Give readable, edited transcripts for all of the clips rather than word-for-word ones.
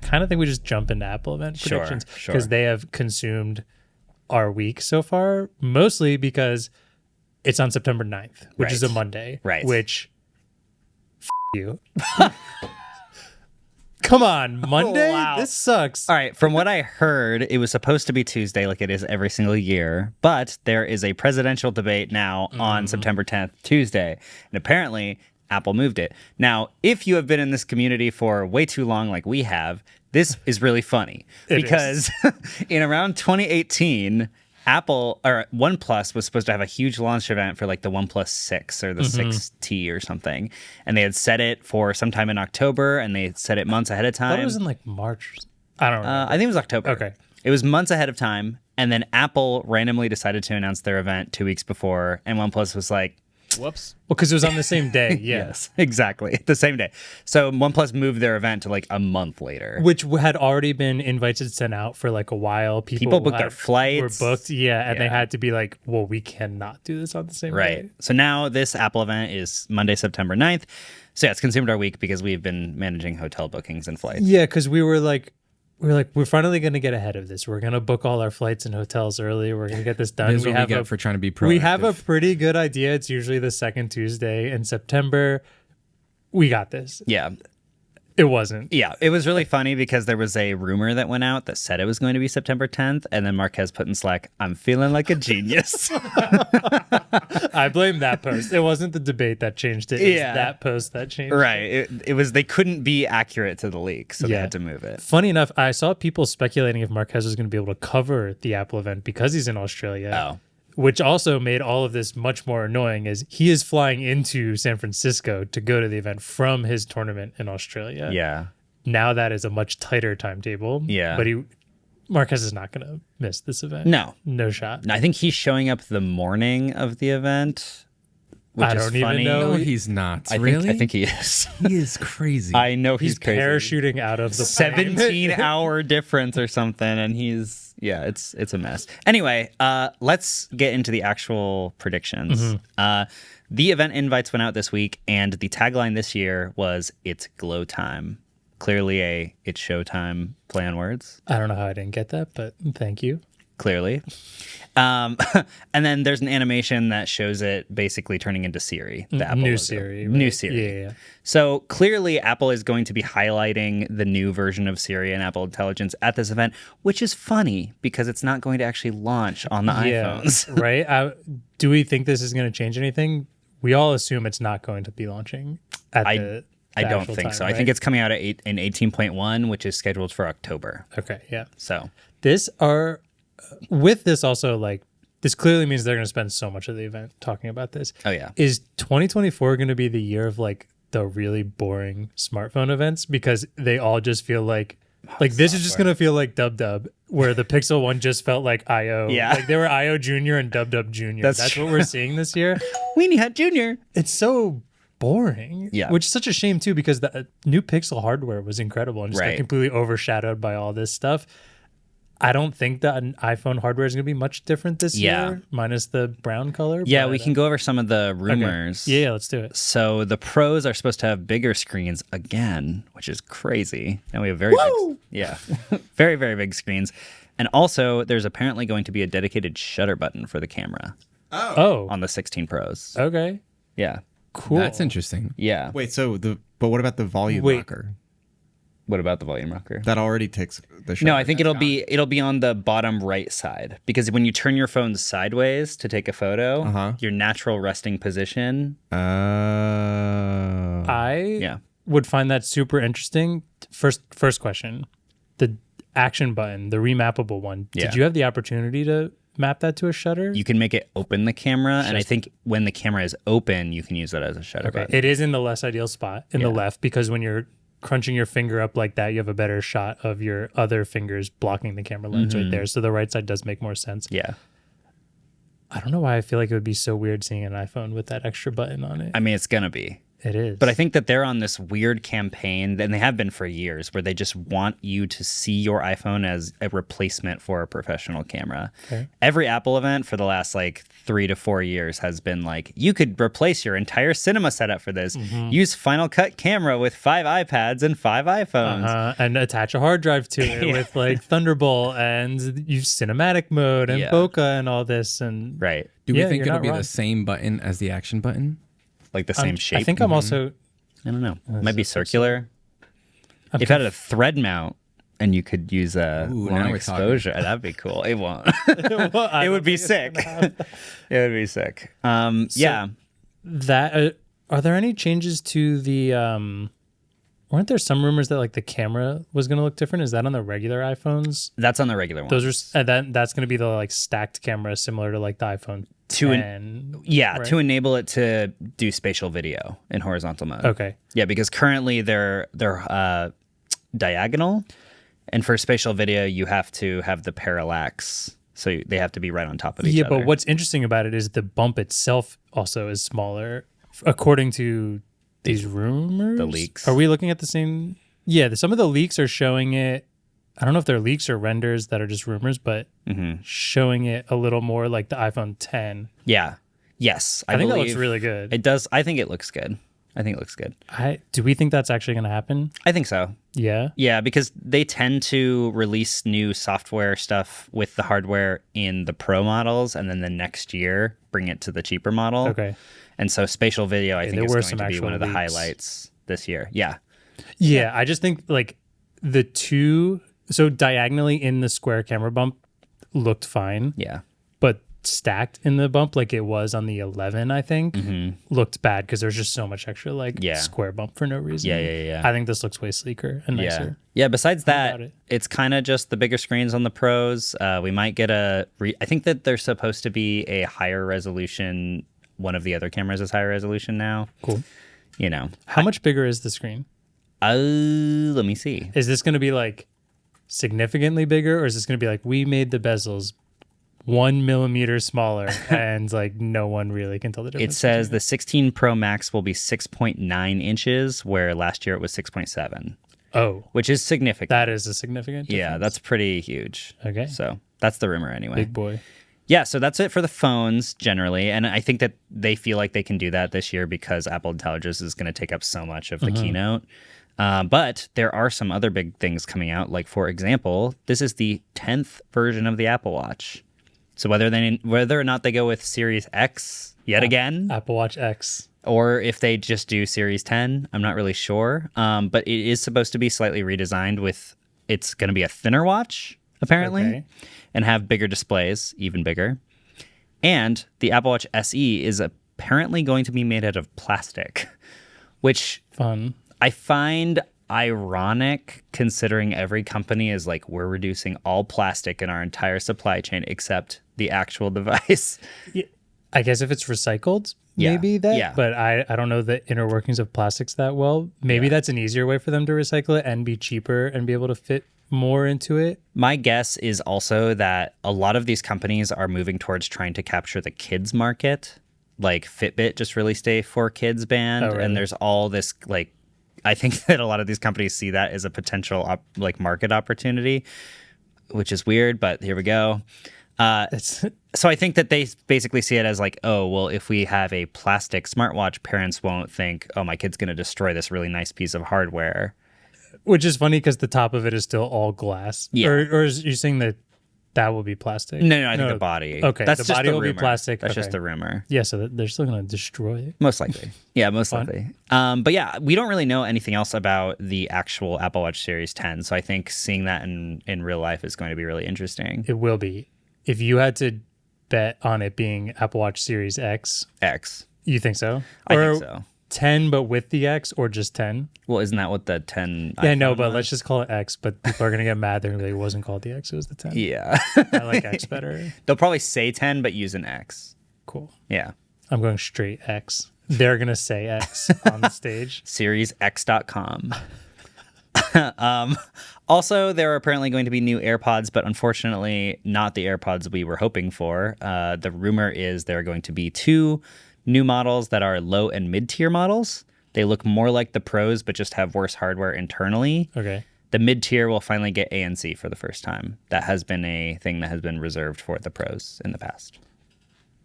kind of think we just jump into Apple event predictions Sure. because they have consumed our week so far, mostly because it's on September 9th, which is a Monday. Right. Which, you. Come on, Monday? Wow. This sucks. All right, from what I heard, it was supposed to be Tuesday like it is every single year, but there is a presidential debate now on September 10th, Tuesday, and apparently Apple moved it. Now, if you have been in this community for way too long like we have, this is really funny because in around 2018, Apple or OnePlus was supposed to have a huge launch event for like the OnePlus 6 or the 6T or something. And they had set it for sometime in October and they set it months ahead of time. I thought it was in like March. I don't know. I think it was October. Okay. It was months ahead of time. And then Apple randomly decided to announce their event 2 weeks before. And OnePlus was like, Whoops. Well, because it was on the same day. Yeah. yes, exactly. The same day. So OnePlus moved their event to like a month later. Which had already been invited sent out for like a while. People booked their flights. Were booked, and they had to be like, well, we cannot do this on the same day. Right. So now this Apple event is Monday, September 9th. So yeah, it's consumed our week because we've been managing hotel bookings and flights. Yeah, because we're finally going to get ahead of this. We're going to book all our flights and hotels early. We're going to get this done. This is what we get for trying to be proactive. We have a pretty good idea. It's usually the second Tuesday in September. We got this. Yeah. It wasn't. Yeah, it was really funny because there was a rumor that went out that said it was going to be September 10th, and then Marques put in Slack, "I'm feeling like a genius." I blame that post. It wasn't the debate that changed it. It was that post that changed it. Right. It was, they couldn't be accurate to the leak, so they had to move it. Funny enough, I saw people speculating if Marques was going to be able to cover the Apple event because he's in Australia. Oh. Which also made all of this much more annoying as he is flying into San Francisco to go to the event from his tournament in Australia. Yeah. Now that is a much tighter timetable. Yeah. But Marques is not going to miss this event. No. No shot. I think he's showing up the morning of the event, which I is don't funny. even know. No, he's not. I think he is. He is crazy. I know He's crazy. parachuting out of the plane. 17-hour difference or something, and it's a mess. Anyway, let's get into the actual predictions. The event invites went out this week, and the tagline this year was "It's Glow Time." Clearly it's showtime play on words. I don't know how I didn't get that, but thank you. Clearly. And then there's an animation that shows it basically turning into Siri. The Apple New logo. Siri. New Right? Siri. Yeah. So clearly Apple is going to be highlighting the new version of Siri and Apple Intelligence at this event, which is funny because it's not going to actually launch on the iPhones. Right? Do we think this is going to change anything? We all assume it's not going to be launning at the I don't actual think time, so. right? I think it's coming out in 18.1, which is scheduled for October. Okay, yeah. So With this also, like, this clearly means they're going to spend so much of the event talking about this. Oh, yeah. Is 2024 going to be the year of, like, the really boring smartphone events? Because they all just feel like this is just going to feel like Dub, where the Pixel one just felt like IO. Yeah. Like, they were IO Junior and Dub Junior. That's what we're seeing this year. Weenie Hut Jr. It's so boring. Yeah. Which is such a shame, too, because the new Pixel hardware was incredible and just got completely overshadowed by all this stuff. I don't think that an iPhone hardware is going to be much different this year, minus the brown color. Yeah, we can go over some of the rumors. Okay. Yeah, let's do it. So the Pros are supposed to have bigger screens again, which is crazy. And we have very very, very big screens. And also, there's apparently going to be a dedicated shutter button for the camera. Oh. On the 16 Pros. Okay. Yeah. Cool. That's interesting. Yeah. Wait, but what about the volume rocker? What about the volume rocker? That already takes the shutter. No, I think it'll be on the bottom right side because when you turn your phone sideways to take a photo, your natural resting position. I would find that super interesting. First question, the action button, the remappable one. Did you have the opportunity to map that to a shutter? You can make it open the camera, and I think when the camera is open, you can use that as a shutter button. It is in the less ideal spot in the left because when you're crunching your finger up like that, you have a better shot of your other fingers blocking the camera lens right there. So the right side does make more sense. Yeah. I don't know why I feel like it would be so weird seeing an iPhone with that extra button on it. I mean, it's going to be. It is. But I think that they're on this weird campaign, and they have been for years, where they just want you to see your iPhone as a replacement for a professional camera. Okay. Every Apple event for the last 3 to 4 years has been like, you could replace your entire cinema setup for this. Use Final Cut camera with 5 iPads and 5 iPhones. And attach a hard drive to it with like Thunderbolt and use cinematic mode and bokeh and all this. And Right. Do we think you're it'll not be wrong. the same button as the action button? Like the same shape. I think I'm also. I don't know. It might be circular. I'm If it had a thread mount and you could use a Ooh, long now we're exposure, that'd be cool. It won't. Well, I It don't would be think it's sick. gonna happen. It would be sick. Yeah. That are there any changes to the? Weren't there some rumors that like the camera was going to look different? Is that on the regular iPhones? That's on the regular one. Those are that's going to be the like stacked camera, similar to like the iPhone 10. Yeah, right? to enable it to do spatial video in horizontal mode. Okay. Yeah, because currently they're diagonal, and for spatial video you have to have the parallax, so they have to be right on top of each other. Yeah, but what's interesting about it is the bump itself also is smaller, according to these rumors. The leaks. Are we looking at the same? Yeah, some of the leaks are showing it. I don't know if they're leaks or renders that are just rumors, but showing it a little more like the iPhone 10. Yeah. Yes, I think that believe looks really good. It does. I think it looks good. Do we think that's actually going to happen? I think so. Yeah. Yeah, because they tend to release new software stuff with the hardware in the Pro models, and then the next year bring it to the cheaper model. Okay. And so spatial video, I think, there is were going some to be one of the actual leaks. highlights this year. Yeah. Yeah, I just think like the two, so diagonally in the square camera bump looked fine, Yeah. but stacked in the bump like it was on the 11, I think, looked bad because there's just so much extra like square bump for no reason. Yeah. I think this looks way sleeker and nicer. Yeah. Besides that, about it? it's kind of just the bigger screens on the Pros. We might get I think that they're supposed to be a higher resolution. One of the other cameras is higher resolution now. Cool. You know. How much bigger is the screen? Let me see. Is this going to be like significantly bigger, or is this going to be like we made the bezels 1 millimeter smaller and like no one really can tell the difference? It says the 16 Pro Max will be 6.9 inches, where last year it was 6.7. Oh, Which is significant. that is a significant difference. Yeah, that's pretty huge. Okay. So that's the rumor anyway. Big boy. Yeah, so that's it for the phones generally. And I think that they feel like they can do that this year because Apple Intelligence is going to take up so much of the keynote. But there are some other big things coming out. Like, for example, this is the 10th version of the Apple Watch. So whether or not they go with Series X yet again, Apple Watch X. or if they just do Series 10, I'm not really sure. But it is supposed to be slightly redesigned with, it's going to be a thinner watch, apparently, Okay. and have bigger displays, even bigger. And the Apple Watch SE is apparently going to be made out of plastic, which Fun. I find ironic considering every company is like, we're reducing all plastic in our entire supply chain except the actual device. I guess if it's recycled, Yeah. maybe that. Yeah. But I don't know the inner workings of plastics that well. Maybe that's an easier way for them to recycle it and be cheaper and be able to fit more into it. My guess is also that a lot of these companies are moving towards trying to capture the kids market. Like Fitbit just released a for kids band, Oh, really? and there's all this like, I think that a lot of these companies see that as a potential market opportunity, which is weird, but here we go. It's So I think that they basically see it as like, oh, well, if we have a plastic smartwatch, parents won't think, oh, my kid's going to destroy this really nice piece of hardware. which is funny because the top of it is still all glass. Yeah. Or is you saying that will be plastic? No, I think the body. Okay, That's the just body the will be rumor. plastic. That's Okay. just the rumor. Yeah, so they're still going to destroy it. Most likely. Yeah, most likely. But yeah, we don't really know anything else about the actual Apple Watch Series 10. So I think seeing that in real life is going to be really interesting. It will be. If you had to bet on it being Apple Watch Series X, X. you think so? I Or think so. 10 but with the X, or just 10? Well, isn't that what the 10 Yeah, no, iPhone but was? let's just call it X. But people are going to get mad. They're going to be like, it wasn't called the X, it was the 10. Yeah. I like X better. They'll probably say 10, but use an X. Cool. Yeah. I'm going straight X. They're going to say X on the stage. SeriesX.com. Also, there are apparently going to be new AirPods, but unfortunately not the AirPods we were hoping for. The rumor is there are going to be 2 new models that are low and mid-tier models. They look more like the Pros, but just have worse hardware internally. Okay. The mid-tier will finally get ANC for the first time. That has been a thing that has been reserved for the Pros in the past.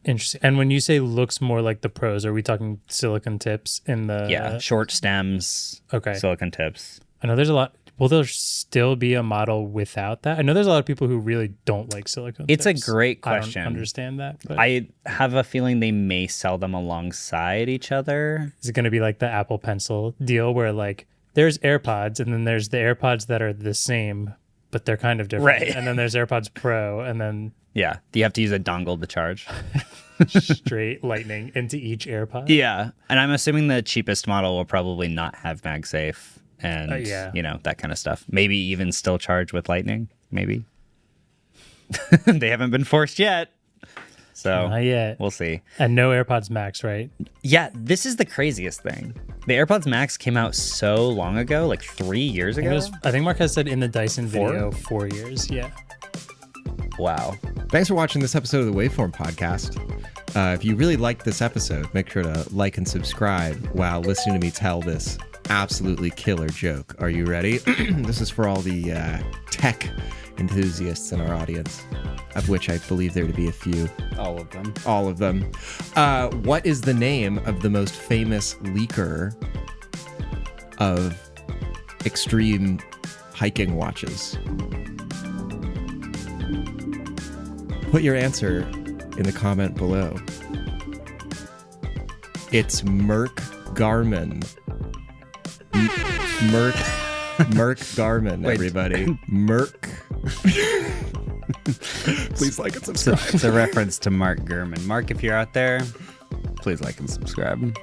Interesting. And when you say looks more like the Pros, are we talking silicon tips in the... Yeah, short stems, silicon tips. I know there's a lot... Will there still be a model without that? I know there's a lot of people who really don't like silicon tips. It's a great I question. don't understand that. But I have a feeling they may sell them alongside each other. Is it going to be like the Apple Pencil deal where like there's AirPods and then there's the AirPods that are the same, but they're kind of different. Right. And then there's AirPods Pro and then... Yeah, you have to use a dongle to charge. Straight lightning into each AirPod. Yeah, and I'm assuming the cheapest model will probably not have MagSafe and, that kind of stuff. Maybe even still charge with lightning, maybe. They haven't been forced yet. So not yet. We'll see. And no AirPods Max, right? Yeah, this is the craziest thing. The AirPods Max came out so long ago, like 3 years ago. I think Marques said in the Dyson video 4 years. Yeah. Wow. Thanks for watching this episode of the Waveform podcast. If you really liked this episode, make sure to like and subscribe while listening to me tell this absolutely killer joke. Are you ready? This is for all the tech enthusiasts in our audience, of which I believe there to be a few. All of them. All of them. What is the name of the most famous leaker of extreme hiking watches? Put your answer in the comment below. It's Merck Garmin. Merck Garmin, everybody. Merck. Please like and subscribe. It's a reference to Mark Gurman. Mark, if you're out there, please like and subscribe.